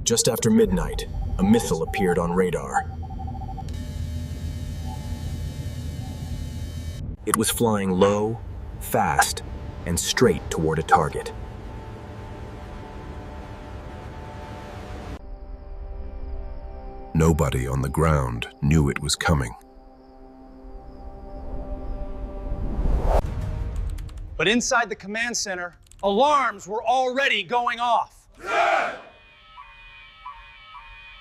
Just after midnight, a missile appeared on radar. It was flying low, fast, and straight toward a target. Nobody on the ground knew it was coming. But inside the command center, alarms were already going off.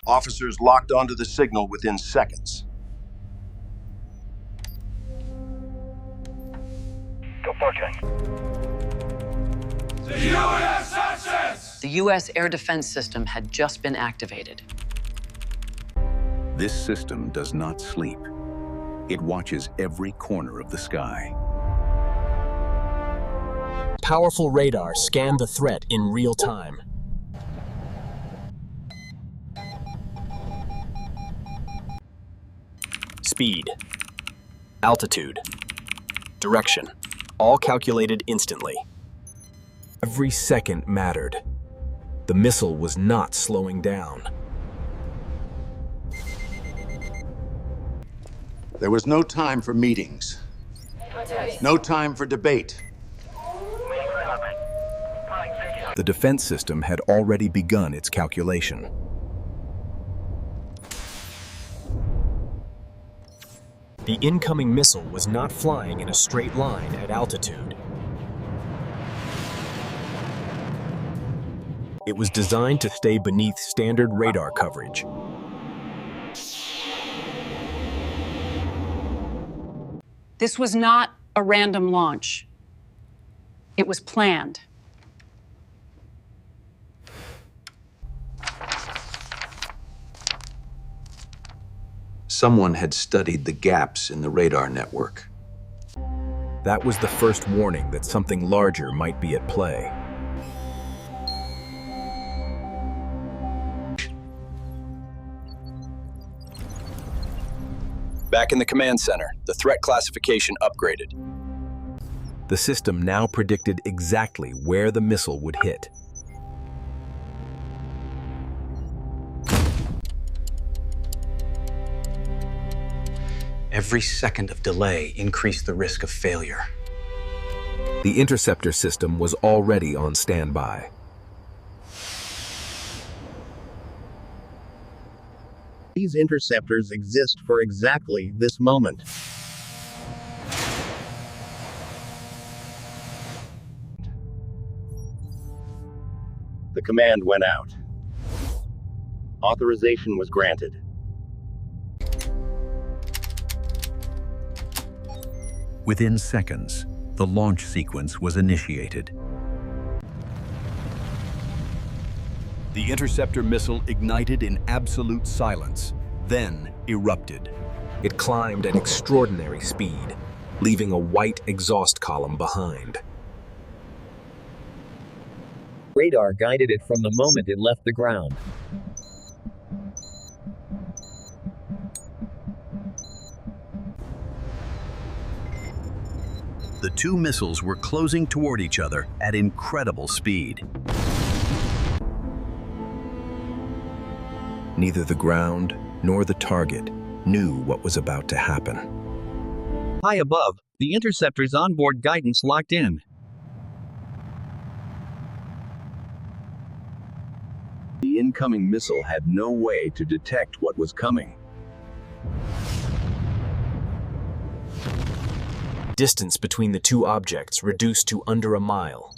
Officers locked onto the signal within seconds. The U.S. air defense system had just been activated. This system does not sleep. It watches every corner of the sky. Powerful radar scanned the threat in real time. Speed, altitude, direction, all calculated instantly. Every second mattered. The missile was not slowing down. There was no time for meetings. No time for debate. The defense system had already begun its calculation. The incoming missile was not flying in a straight line at altitude. It was designed to stay beneath standard radar coverage. This was not a random launch. It was planned. Someone had studied the gaps in the radar network. That was the first warning that something larger might be at play. Back in the command center, the threat classification upgraded. The system now predicted exactly where the missile would hit. Every second of delay increased the risk of failure. The interceptor system was already on standby. These interceptors exist for exactly this moment. The command went out. Authorization was granted. Within seconds, the launch sequence was initiated. The interceptor missile ignited in absolute silence, then erupted. It climbed at extraordinary speed, leaving a white exhaust column behind. Radar guided it from the moment it left the ground. The two missiles were closing toward each other at incredible speed. Neither the ground nor the target knew what was about to happen. High above, the interceptor's onboard guidance locked in. The incoming missile had no way to detect what was coming. Distance between the two objects reduced to under a mile.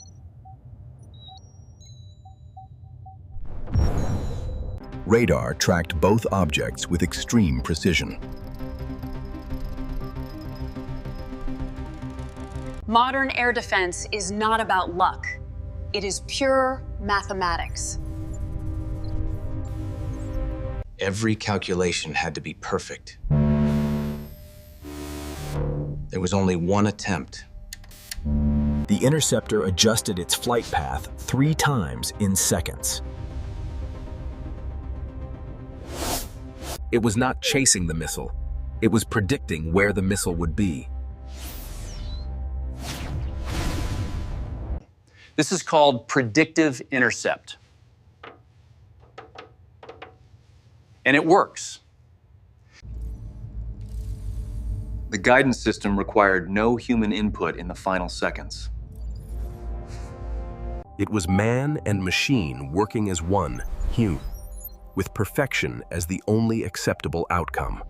Radar tracked both objects with extreme precision. Modern air defense is not about luck. It is pure mathematics. Every calculation had to be perfect. There was only one attempt. The interceptor adjusted its flight path 3 times in seconds. It was not chasing the missile. It was predicting where the missile would be. This is called predictive intercept. And it works. The guidance system required no human input in the final seconds. It was man and machine working as one, with perfection as the only acceptable outcome.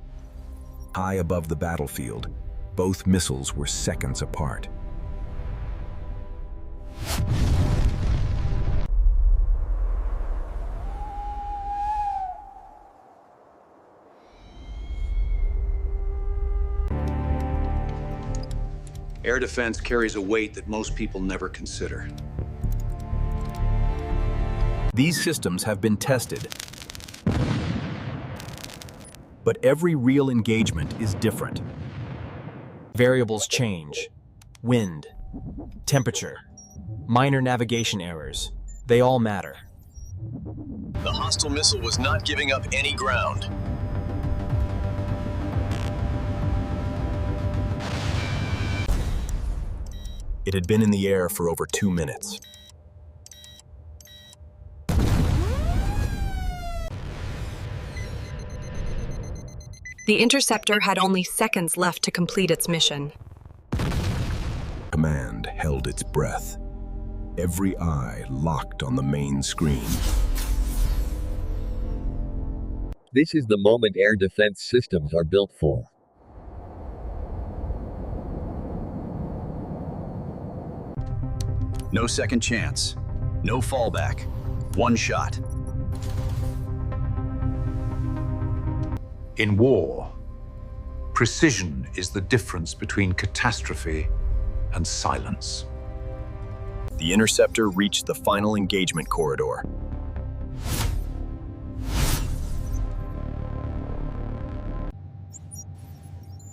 High above the battlefield, both missiles were seconds apart. Air defense carries a weight that most people never consider. These systems have been tested, but every real engagement is different. Variables change. Wind, temperature, minor navigation errors, they all matter. The hostile missile was not giving up any ground. It had been in the air for over 2 minutes. The interceptor had only seconds left to complete its mission. Command held its breath, every eye locked on the main screen. This is the moment air defense systems are built for. No second chance. No fallback. One shot. In war, precision is the difference between catastrophe and silence. The interceptor reached the final engagement corridor.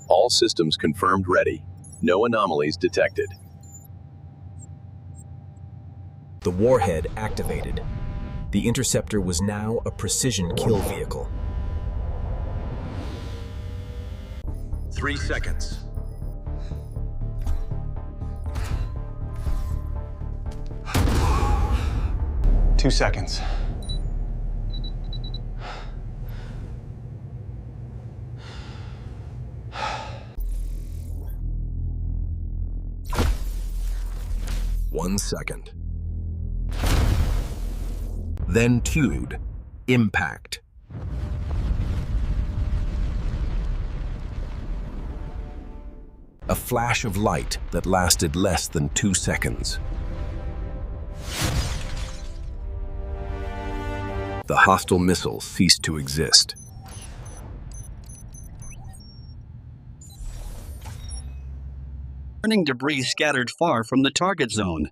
All systems confirmed ready. No anomalies detected. The warhead activated. The interceptor was now a precision kill vehicle. 3 seconds. 2 seconds. One second. Then cued. Impact. A flash of light that lasted less than 2 seconds. The hostile missile ceased to exist. Burning debris scattered far from the target zone.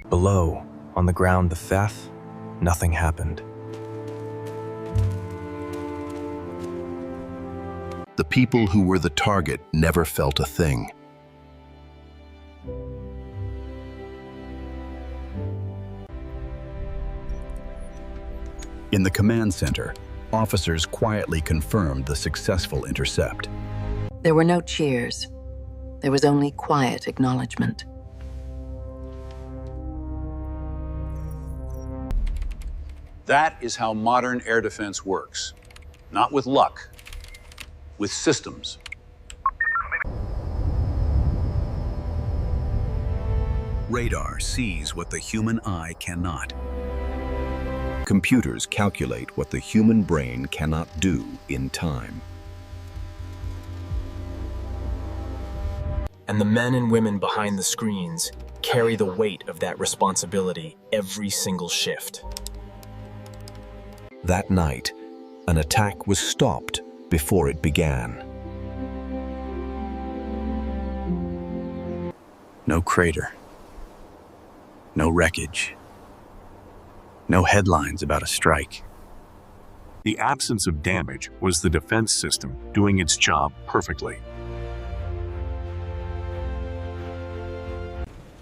Below, on the ground, the theft, nothing happened. The people who were the target never felt a thing. In the command center, officers quietly confirmed the successful intercept. There were no cheers. There was only quiet acknowledgement. That is how modern air defense works. Not with luck, with systems. Radar sees what the human eye cannot. Computers calculate what the human brain cannot do in time. And the men and women behind the screens carry the weight of that responsibility every single shift. That night, an attack was stopped before it began. No crater. No wreckage. No headlines about a strike. The absence of damage was the defense system doing its job perfectly.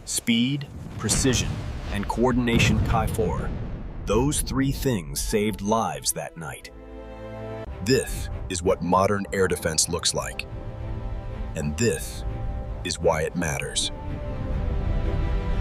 Speed, precision, and coordination Chi-4. Those 3 things saved lives that night. This is what modern air defense looks like. And this is why it matters.